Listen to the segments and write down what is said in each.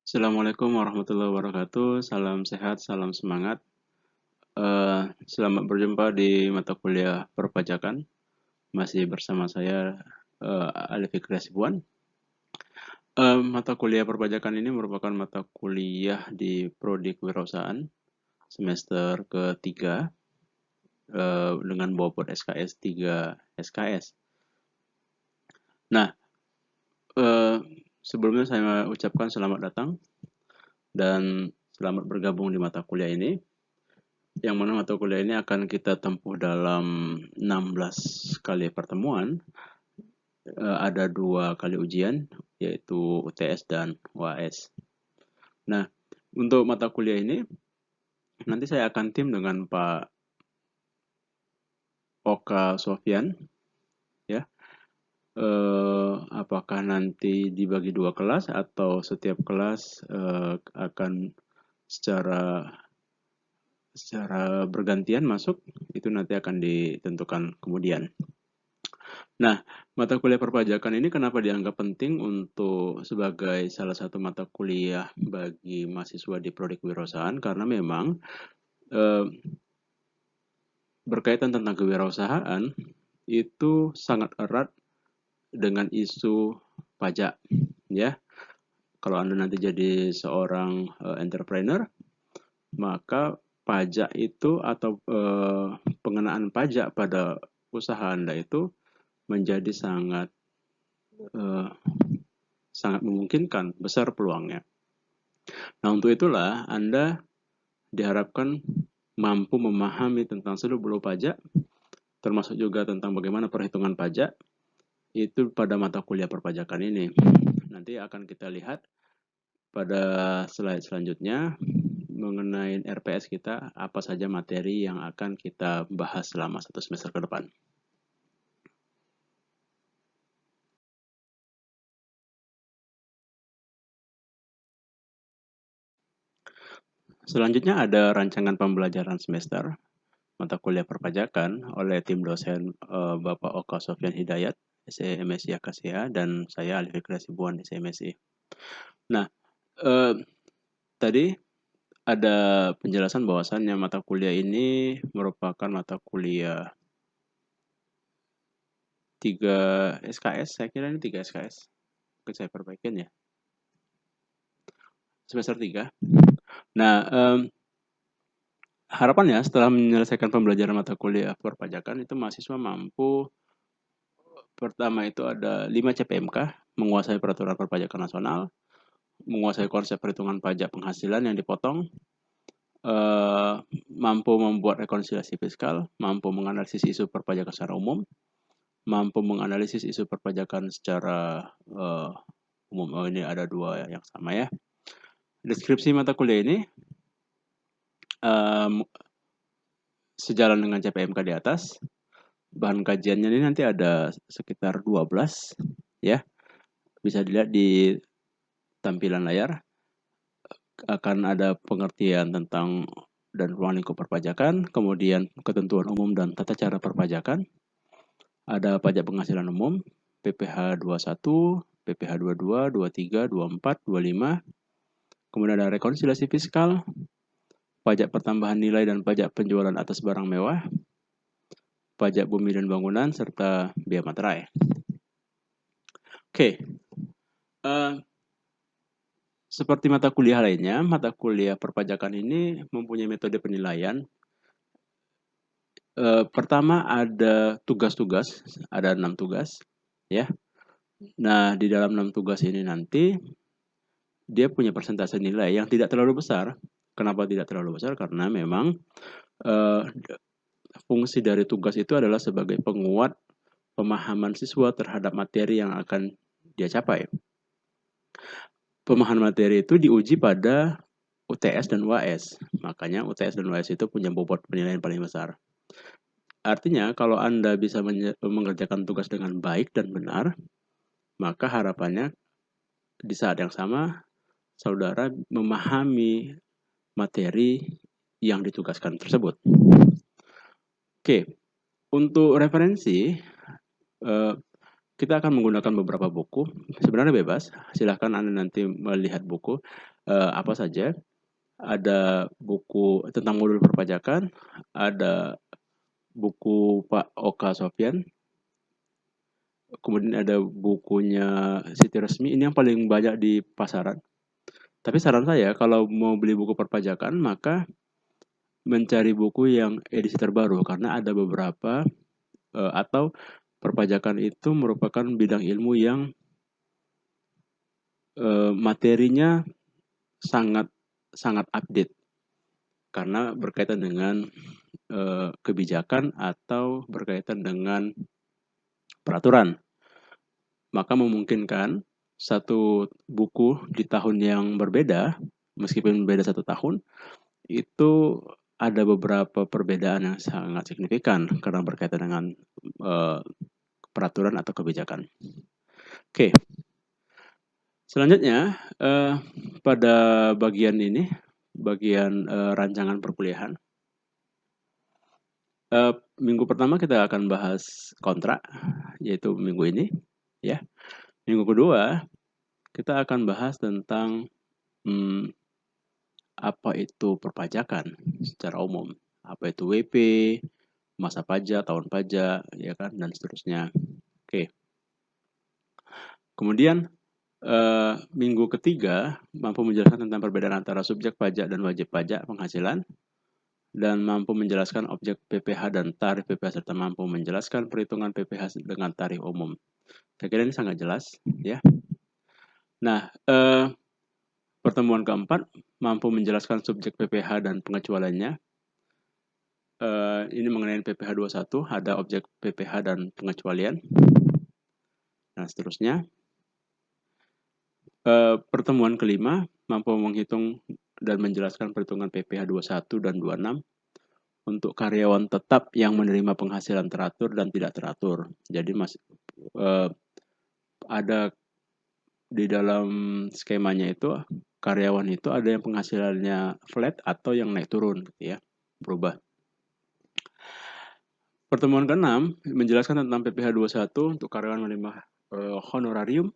Assalamualaikum warahmatullahi wabarakatuh. Salam sehat, salam semangat. Selamat berjumpa di mata kuliah perpajakan. Masih bersama saya, Ali Fikri Hasibuan. Mata kuliah perpajakan ini merupakan mata kuliah di Prodi Kewirausahaan semester ketiga dengan bobot SKS 3 SKS. Nah, eh, sebelumnya saya ucapkan selamat datang dan selamat bergabung di mata kuliah ini. Yang mana mata kuliah ini akan kita tempuh dalam 16 kali pertemuan. Ada 2 kali ujian, yaitu UTS dan UAS. Nah, untuk mata kuliah ini, nanti saya akan tim dengan Pak Oka Sofyan, ya. Apakah nanti dibagi 2 kelas atau setiap kelas akan secara bergantian masuk, itu nanti akan ditentukan kemudian. Nah, mata kuliah perpajakan ini kenapa dianggap penting untuk sebagai salah satu mata kuliah bagi mahasiswa di Prodi Kewirausahaan? Karena memang eh, berkaitan tentang kewirausahaan itu sangat erat dengan isu pajak, ya. Kalau Anda nanti jadi seorang entrepreneur, maka pajak itu atau pengenaan pajak pada usaha Anda itu menjadi eh, sangat memungkinkan, besar peluangnya. Nah, untuk itulah Anda diharapkan mampu memahami tentang seluk-beluk pajak, termasuk juga tentang bagaimana perhitungan pajak, itu pada mata kuliah perpajakan ini. Nanti akan kita lihat pada slide selanjutnya mengenai RPS kita, apa saja materi yang akan kita bahas selama 1 semester ke depan. Selanjutnya ada rancangan pembelajaran semester mata kuliah perpajakan oleh tim dosen Bapak Oka Sofyan Hidayat, SEMSI Akasia, dan saya Ali Fikri Hasibuan, SEMSI. Nah, tadi ada penjelasan bahwasannya mata kuliah ini merupakan mata kuliah 3 SKS, saya kira ini 3 SKS. Mungkin saya perbaikin ya. Semester 3. Nah, harapannya setelah menyelesaikan pembelajaran mata kuliah perpajakan itu mahasiswa mampu, pertama itu ada 5 CPMK, menguasai peraturan perpajakan nasional, menguasai konsep perhitungan pajak penghasilan yang dipotong, mampu membuat rekonsiliasi fiskal, mampu menganalisis isu perpajakan secara umum, mampu menganalisis isu perpajakan secara umum. Oh, ini ada 2 yang sama ya. Deskripsi mata kuliah ini sejalan dengan CPMK di atas. Bahan kajiannya ini nanti ada sekitar 12 ya. Bisa dilihat di tampilan layar. Akan ada pengertian tentang dan ruang lingkup perpajakan, kemudian ketentuan umum dan tata cara perpajakan. Ada pajak penghasilan umum, PPh 21, PPh 22, 23, 24, 25. Kemudian ada rekonsiliasi fiskal, pajak pertambahan nilai dan pajak penjualan atas barang mewah, pajak bumi dan bangunan, serta biaya materai. Oke, seperti mata kuliah lainnya, mata kuliah perpajakan ini mempunyai metode penilaian. Pertama ada tugas-tugas, ada 6 tugas, ya. Nah, di dalam 6 tugas ini nanti dia punya persentase nilai yang tidak terlalu besar. Kenapa tidak terlalu besar? Karena memang fungsi dari tugas itu adalah sebagai penguat pemahaman siswa terhadap materi yang akan dia capai. Pemahaman materi itu diuji pada UTS dan UAS. Makanya UTS dan UAS itu punya bobot penilaian paling besar. Artinya kalau Anda bisa mengerjakan tugas dengan baik dan benar, maka harapannya di saat yang sama saudara memahami materi yang ditugaskan tersebut. Oke, untuk referensi kita akan menggunakan beberapa buku. Sebenarnya bebas, silahkan Anda nanti melihat buku. apa saja. Ada buku tentang modul perpajakan, ada buku Pak Oka Sofyan, kemudian ada bukunya Siti Resmi, ini yang paling banyak di pasaran. Tapi saran saya kalau mau beli buku perpajakan, maka mencari buku yang edisi terbaru karena ada beberapa atau perpajakan itu merupakan bidang ilmu yang materinya sangat sangat update karena berkaitan dengan kebijakan atau berkaitan dengan peraturan. Maka memungkinkan satu buku di tahun yang berbeda, meskipun berbeda 1 tahun, itu ada beberapa perbedaan yang sangat signifikan karena berkaitan dengan peraturan atau kebijakan. Oke, selanjutnya pada bagian ini, bagian rancangan perkuliahan. Minggu pertama kita akan bahas kontrak, yaitu minggu ini, ya. Minggu kedua kita akan bahas tentang apa itu perpajakan secara umum, apa itu WP, masa pajak, tahun pajak, ya kan, dan seterusnya. Oke. Kemudian minggu ketiga mampu menjelaskan tentang perbedaan antara subjek pajak dan wajib pajak penghasilan, dan mampu menjelaskan objek PPh dan tarif PPh, serta mampu menjelaskan perhitungan PPh dengan tarif umum. Saya kira ini sangat jelas, ya. Nah, pertemuan keempat mampu menjelaskan subjek PPh dan pengecualiannya. Ini mengenai PPh 21, ada objek PPh dan pengecualian. Nah, seterusnya. Pertemuan kelima mampu menghitung dan menjelaskan perhitungan PPh 21 dan 26 untuk karyawan tetap yang menerima penghasilan teratur dan tidak teratur. Jadi ada di dalam skemanya itu karyawan itu ada yang penghasilannya flat atau yang naik turun, gitu ya, berubah. Pertemuan ke-6 menjelaskan tentang PPh 21 untuk karyawan menerima honorarium.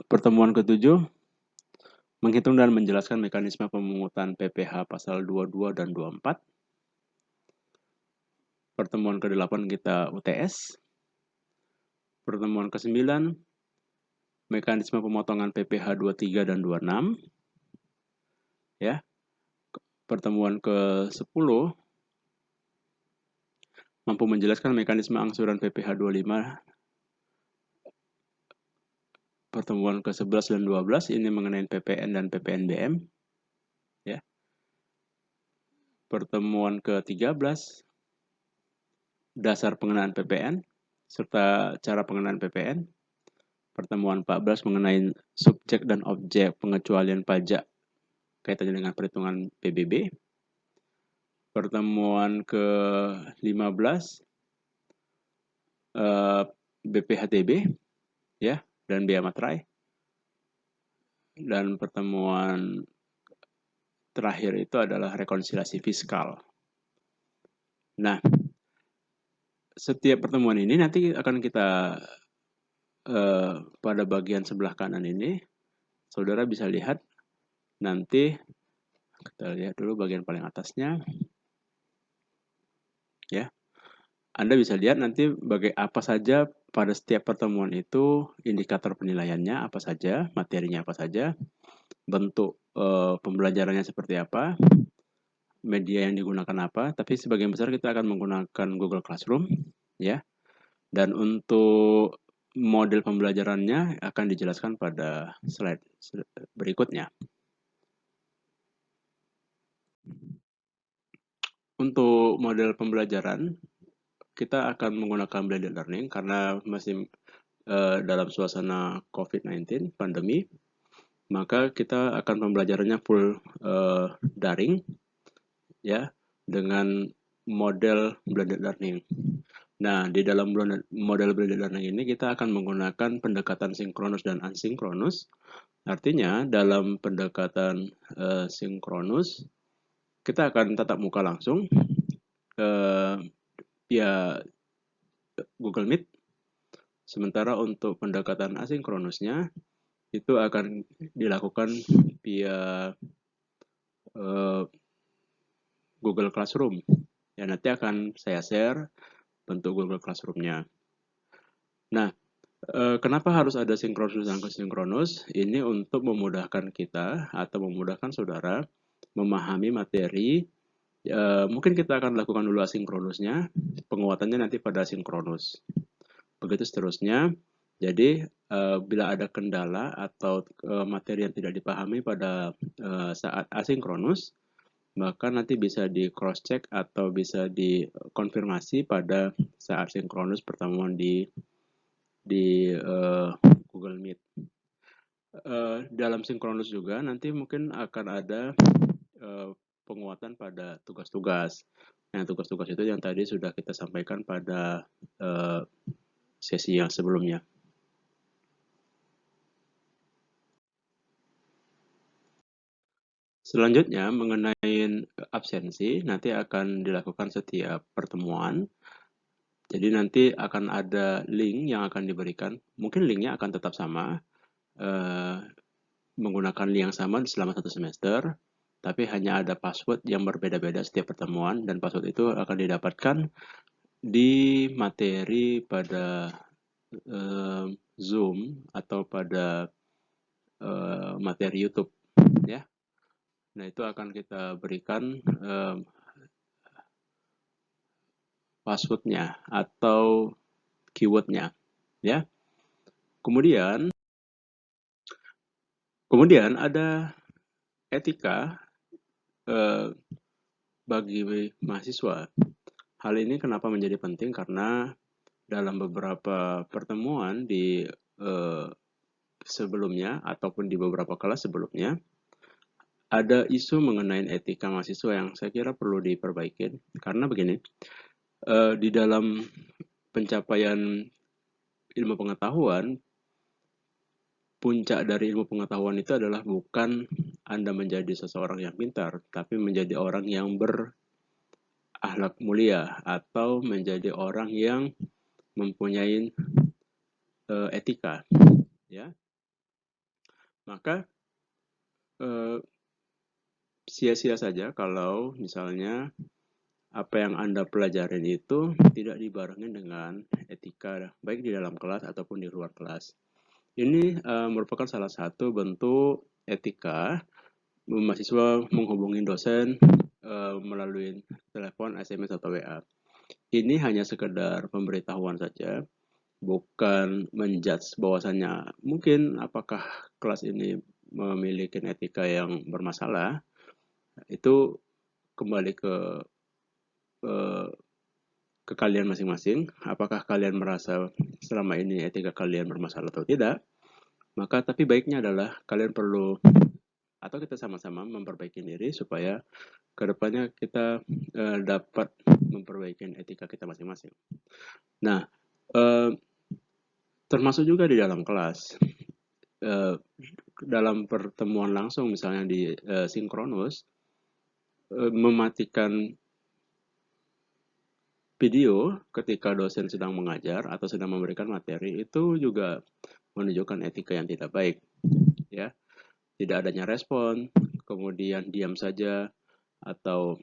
Pertemuan ke-7 menghitung dan menjelaskan mekanisme pemungutan PPh pasal 22 dan 24. Pertemuan ke-8 kita UTS. Pertemuan ke-9 mekanisme pemotongan PPh 23 dan 26. Ya. Pertemuan ke-10 mampu menjelaskan mekanisme angsuran PPh 25. Pertemuan ke-11 dan 12 ini mengenai PPN dan PPNBM. Ya. Pertemuan ke-13 dasar pengenaan PPN serta cara pengenaan PPN. Pertemuan 14 mengenai subjek dan objek pengecualian pajak kaitannya dengan perhitungan PBB. Pertemuan ke-15 BPHTB, ya, dan biaya materai. Dan pertemuan terakhir itu adalah rekonsiliasi fiskal. Nah, setiap pertemuan ini nanti akan kita pada bagian sebelah kanan ini, saudara bisa lihat nanti, kita lihat dulu bagian paling atasnya, ya. Anda bisa lihat nanti apa saja pada setiap pertemuan itu indikator penilaiannya apa saja, materinya apa saja, bentuk pembelajarannya seperti apa, media yang digunakan apa, tapi sebagian besar kita akan menggunakan Google Classroom, ya. Dan untuk model pembelajarannya akan dijelaskan pada slide berikutnya. Untuk model pembelajaran, kita akan menggunakan blended learning karena masih dalam suasana COVID-19 pandemi, maka kita akan pembelajarannya full daring, ya, dengan model blended learning. Nah, di dalam model blended learning ini kita akan menggunakan pendekatan sinkronus dan asinkronus. Artinya dalam pendekatan sinkronus kita akan tatap muka langsung via Google Meet. Sementara untuk pendekatan asinkronusnya itu akan dilakukan via Google Classroom. Ya, nanti akan saya share bentuk Google Classroom-nya. Nah, kenapa harus ada sinkronus dan asinkronus? Ini untuk memudahkan kita atau memudahkan saudara memahami materi. Mungkin kita akan lakukan dulu asinkronusnya, penguatannya nanti pada sinkronus. Begitu seterusnya. Jadi, bila ada kendala atau materi yang tidak dipahami pada saat asinkronus, maka nanti bisa di cross check atau bisa dikonfirmasi pada saat sinkronus pertemuan di Google Meet. Dalam sinkronus juga nanti mungkin akan ada penguatan pada tugas-tugas. Nah, tugas-tugas itu yang tadi sudah kita sampaikan pada sesi yang sebelumnya. Selanjutnya, mengenai absensi, nanti akan dilakukan setiap pertemuan. Jadi nanti akan ada link yang akan diberikan. Mungkin linknya akan tetap sama, menggunakan link yang sama selama 1 semester, tapi hanya ada password yang berbeda-beda setiap pertemuan, dan password itu akan didapatkan di materi pada Zoom atau pada materi YouTube, ya. Nah, itu akan kita berikan passwordnya atau keywordnya, ya. Kemudian ada etika bagi mahasiswa. Hal ini kenapa menjadi penting? Karena dalam beberapa pertemuan di sebelumnya ataupun di beberapa kelas sebelumnya, ada isu mengenai etika mahasiswa yang saya kira perlu diperbaiki. Karena begini, di dalam pencapaian ilmu pengetahuan, puncak dari ilmu pengetahuan itu adalah bukan Anda menjadi seseorang yang pintar, tapi menjadi orang yang berakhlak mulia atau menjadi orang yang mempunyai etika, ya. Maka sia-sia saja kalau misalnya apa yang Anda pelajarin itu tidak dibarengi dengan etika, baik di dalam kelas ataupun di luar kelas. Ini merupakan salah satu bentuk etika mahasiswa menghubungi dosen melalui telepon, SMS, atau WA. Ini hanya sekedar pemberitahuan saja, bukan menjudge bahwasannya mungkin apakah kelas ini memiliki etika yang bermasalah. Itu kembali ke kalian masing-masing. Apakah kalian merasa selama ini etika kalian bermasalah atau tidak? Maka tapi baiknya adalah kalian perlu atau kita sama-sama memperbaiki diri supaya kedepannya kita dapat memperbaiki etika kita masing-masing. Nah, termasuk juga di dalam kelas. Dalam pertemuan langsung misalnya di sinkronus, mematikan video ketika dosen sedang mengajar atau sedang memberikan materi itu juga menunjukkan etika yang tidak baik, ya. Tidak adanya respon, kemudian diam saja, atau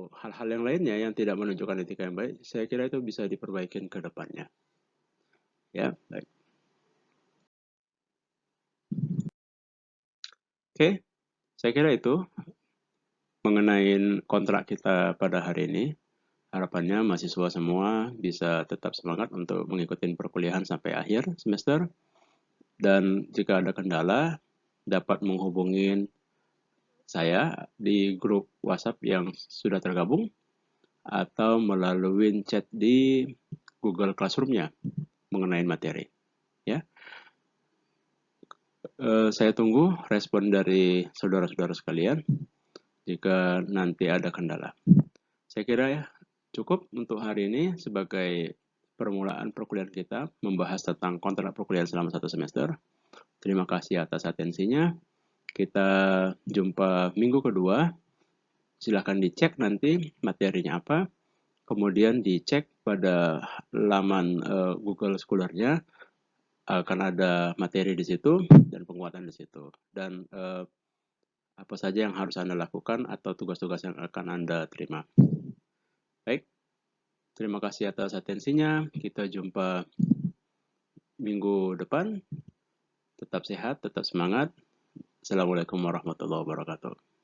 hal-hal yang lainnya yang tidak menunjukkan etika yang baik, saya kira itu bisa diperbaiki ke depannya. Ya, baik. Oke, saya kira itu mengenai kontrak kita pada hari ini. Harapannya mahasiswa semua bisa tetap semangat untuk mengikuti perkuliahan sampai akhir semester. Dan jika ada kendala, dapat menghubungi saya di grup WhatsApp yang sudah tergabung atau melalui chat di Google Classroom-nya mengenai materi. Ya, saya tunggu respon dari saudara-saudara sekalian jika nanti ada kendala. Saya kira ya cukup untuk hari ini sebagai permulaan perkuliahan kita membahas tentang kontrak perkuliahan selama 1 semester. Terima kasih atas atensinya. Kita jumpa minggu kedua. Silahkan dicek nanti materinya apa. Kemudian dicek pada laman Google Scholar-nya akan ada materi di situ dan penguatan di situ. Dan apa saja yang harus Anda lakukan atau tugas-tugas yang akan Anda terima. Baik, terima kasih atas atensinya. Kita jumpa minggu depan. Tetap sehat, tetap semangat. Assalamualaikum warahmatullahi wabarakatuh.